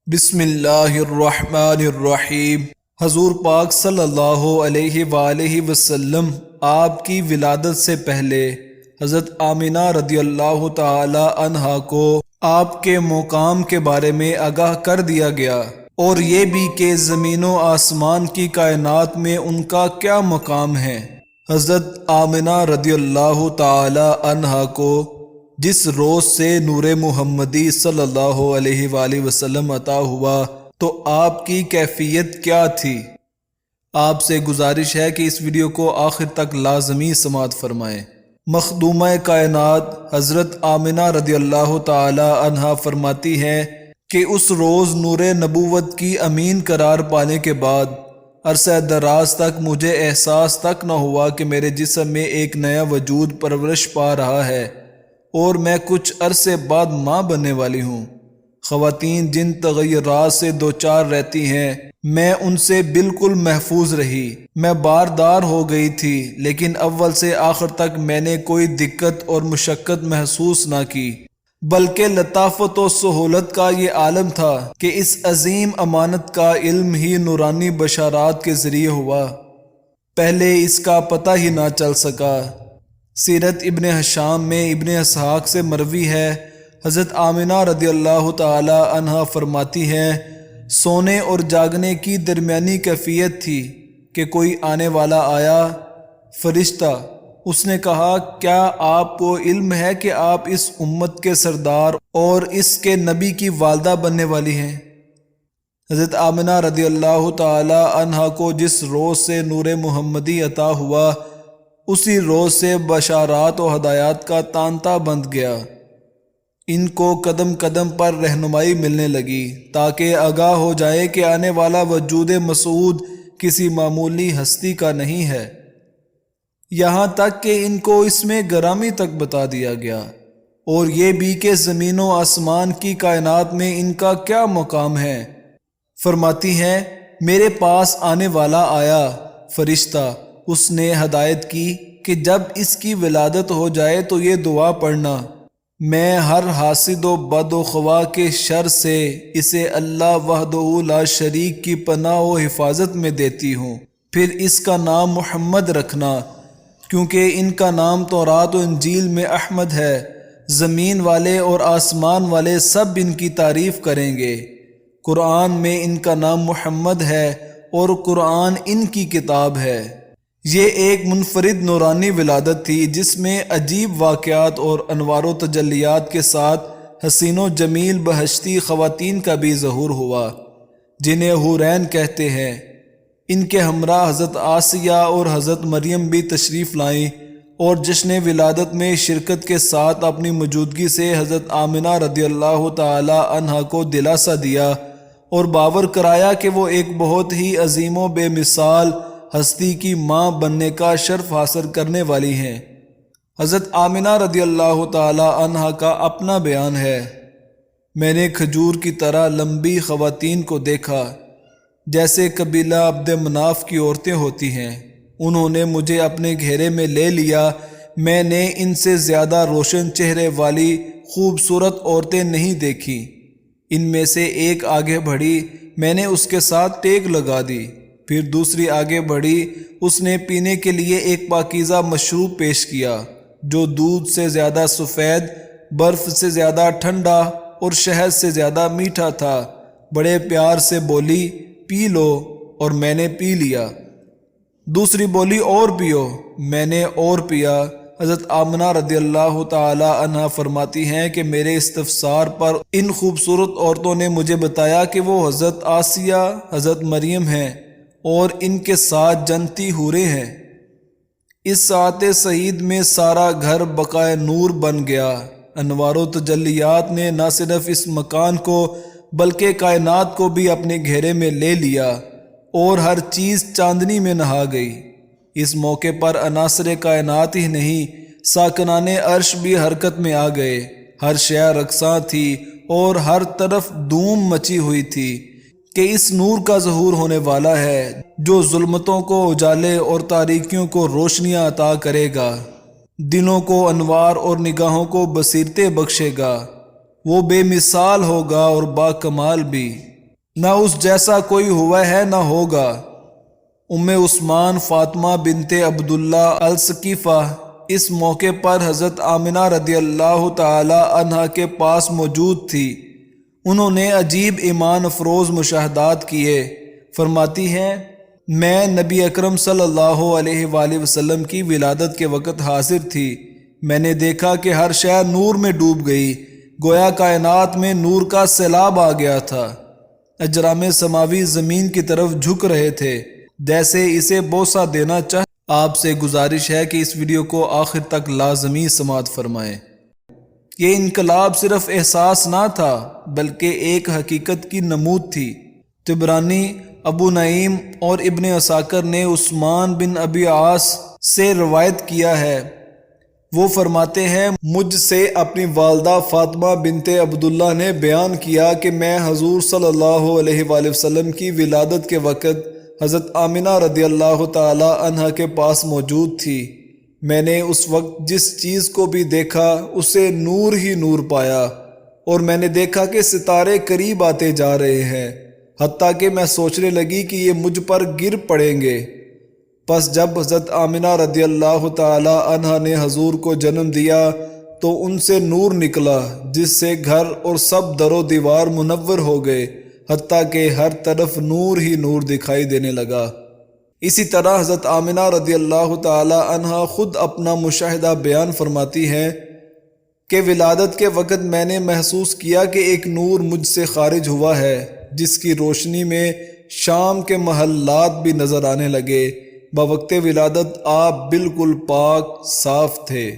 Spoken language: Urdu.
بسم اللہ الرحمن الرحیم۔ حضور پاک صلی اللہ علیہ وآلہ وسلم آپ کی ولادت سے پہلے حضرت آمنہ رضی اللہ تعالی عنہا کو آپ کے مقام کے بارے میں آگاہ کر دیا گیا، اور یہ بھی کہ زمین و آسمان کی کائنات میں ان کا کیا مقام ہے۔ حضرت آمنہ رضی اللہ تعالی عنہا کو جس روز سے نور محمدی صلی اللہ علیہ وآلہ وسلم عطا ہوا تو آپ کی کیفیت کیا تھی؟ آپ سے گزارش ہے کہ اس ویڈیو کو آخر تک لازمی سماعت فرمائیں۔ مخدومہ کائنات حضرت آمنہ رضی اللہ تعالی عنہا فرماتی ہیں کہ اس روز نور نبوت کی امین قرار پانے کے بعد عرصہ دراز تک مجھے احساس تک نہ ہوا کہ میرے جسم میں ایک نیا وجود پرورش پا رہا ہے اور میں کچھ عرصے بعد ماں بننے والی ہوں۔ خواتین جن تغیرات سے دوچار رہتی ہیں میں ان سے بالکل محفوظ رہی۔ میں باردار ہو گئی تھی، لیکن اول سے آخر تک میں نے کوئی دقت اور مشقت محسوس نہ کی، بلکہ لطافت و سہولت کا یہ عالم تھا کہ اس عظیم امانت کا علم ہی نورانی بشارات کے ذریعے ہوا۔ پہلے اس کا پتہ ہی نہ چل سکا۔ سیرت ابن ہشام میں ابن اسحاق سے مروی ہے، حضرت آمنہ رضی اللہ تعالی عنہا فرماتی ہیں سونے اور جاگنے کی درمیانی کیفیت تھی کہ کوئی آنے والا آیا، فرشتہ، اس نے کہا کیا آپ کو علم ہے کہ آپ اس امت کے سردار اور اس کے نبی کی والدہ بننے والی ہیں؟ حضرت آمنہ رضی اللہ تعالی عنہا کو جس روز سے نور محمدی عطا ہوا اسی روز سے بشارات و ہدایات کا تانتا بند گیا۔ ان کو قدم قدم پر رہنمائی ملنے لگی تاکہ آگاہ ہو جائے کہ آنے والا وجود مسعود کسی معمولی ہستی کا نہیں ہے، یہاں تک کہ ان کو اس میں گرامی تک بتا دیا گیا، اور یہ بھی کہ زمین و آسمان کی کائنات میں ان کا کیا مقام ہے۔ فرماتی ہیں میرے پاس آنے والا آیا، فرشتہ، اس نے ہدایت کی کہ جب اس کی ولادت ہو جائے تو یہ دعا پڑھنا، میں ہر حاسد و بد و خواہ کے شر سے اسے اللہ وحدہ لا شریک کی پناہ و حفاظت میں دیتی ہوں، پھر اس کا نام محمد رکھنا، کیونکہ ان کا نام تورات و انجیل میں احمد ہے۔ زمین والے اور آسمان والے سب ان کی تعریف کریں گے۔ قرآن میں ان کا نام محمد ہے اور قرآن ان کی کتاب ہے۔ یہ ایک منفرد نورانی ولادت تھی جس میں عجیب واقعات اور انوار و تجلیات کے ساتھ حسین و جمیل بہشتی خواتین کا بھی ظہور ہوا، جنہیں حورین کہتے ہیں۔ ان کے ہمراہ حضرت آسیہ اور حضرت مریم بھی تشریف لائیں اور جشن ولادت میں شرکت کے ساتھ اپنی موجودگی سے حضرت آمنہ رضی اللہ تعالی عنہا کو دلاسا دیا اور باور کرایا کہ وہ ایک بہت ہی عظیم و بے مثال ہستی کی ماں بننے کا شرف حاصل کرنے والی ہیں۔ حضرت آمنہ رضی اللہ تعالی عنہا کا اپنا بیان ہے، میں نے کھجور کی طرح لمبی خواتین کو دیکھا جیسے قبیلہ عبد مناف کی عورتیں ہوتی ہیں، انہوں نے مجھے اپنے گھیرے میں لے لیا، میں نے ان سے زیادہ روشن چہرے والی خوبصورت عورتیں نہیں دیکھیں۔ ان میں سے ایک آگے بڑھی، میں نے اس کے ساتھ ٹیک لگا دی، پھر دوسری آگے بڑھی، اس نے پینے کے لیے ایک پاکیزہ مشروب پیش کیا جو دودھ سے زیادہ سفید، برف سے زیادہ ٹھنڈا اور شہد سے زیادہ میٹھا تھا۔ بڑے پیار سے بولی پی لو، اور میں نے پی لیا۔ دوسری بولی اور پیو، میں نے اور پیا۔ حضرت آمنہ رضی اللہ تعالی عنہا فرماتی ہیں کہ میرے استفسار پر ان خوبصورت عورتوں نے مجھے بتایا کہ وہ حضرت آسیہ، حضرت مریم ہیں اور ان کے ساتھ جنتی حوریں ہیں۔ اس ساعت سعید میں سارا گھر بقائے نور بن گیا۔ انوار و تجلیات نے نہ صرف اس مکان کو بلکہ کائنات کو بھی اپنے گھیرے میں لے لیا اور ہر چیز چاندنی میں نہا گئی۔ اس موقع پر عناصر کائنات ہی نہیں، ساکنان عرش بھی حرکت میں آ گئے۔ ہر شے رقصاں تھی اور ہر طرف دھوم مچی ہوئی تھی کہ اس نور کا ظہور ہونے والا ہے جو ظلمتوں کو اجالے اور تاریکیوں کو روشنیاں عطا کرے گا، دلوں کو انوار اور نگاہوں کو بصیرتیں بخشے گا۔ وہ بے مثال ہوگا اور با کمال بھی۔ نہ اس جیسا کوئی ہوا ہے نہ ہوگا۔ عثمان فاطمہ بنت عبداللہ الثقیفہ اس موقع پر حضرت آمنہ رضی اللہ تعالی عنہا کے پاس موجود تھی۔ انہوں نے عجیب ایمان افروز مشاہدات کیے۔ فرماتی ہیں، میں نبی اکرم صلی اللہ علیہ وآلہ وسلم کی ولادت کے وقت حاضر تھی۔ میں نے دیکھا کہ ہر شے نور میں ڈوب گئی، گویا کائنات میں نور کا سیلاب آ گیا تھا۔ اجرام سماوی زمین کی طرف جھک رہے تھے جیسے اسے بوسہ دینا چاہے۔ آپ سے گزارش ہے کہ اس ویڈیو کو آخر تک لازمی سماعت فرمائیں۔ یہ انقلاب صرف احساس نہ تھا بلکہ ایک حقیقت کی نمود تھی۔ طبرانی، ابو نعیم اور ابن عساکر نے عثمان بن ابی عاص سے روایت کیا ہے۔ وہ فرماتے ہیں، مجھ سے اپنی والدہ فاطمہ بنت عبداللہ نے بیان کیا کہ میں حضور صلی اللہ علیہ وآلہ وسلم کی ولادت کے وقت حضرت آمنہ رضی اللہ تعالی عنہا کے پاس موجود تھی۔ میں نے اس وقت جس چیز کو بھی دیکھا اسے نور ہی نور پایا، اور میں نے دیکھا کہ ستارے قریب آتے جا رہے ہیں، حتیٰ کہ میں سوچنے لگی کہ یہ مجھ پر گر پڑیں گے۔ پس جب حضرت آمنہ رضی اللہ تعالی عنہا نے حضور کو جنم دیا تو ان سے نور نکلا جس سے گھر اور سب در و دیوار منور ہو گئے، حتیٰ کہ ہر طرف نور ہی نور دکھائی دینے لگا۔ اسی طرح حضرت آمنہ رضی اللہ تعالی عنہا خود اپنا مشاہدہ بیان فرماتی ہیں کہ ولادت کے وقت میں نے محسوس کیا کہ ایک نور مجھ سے خارج ہوا ہے، جس کی روشنی میں شام کے محلات بھی نظر آنے لگے۔ بوقت ولادت آپ بالکل پاک صاف تھے۔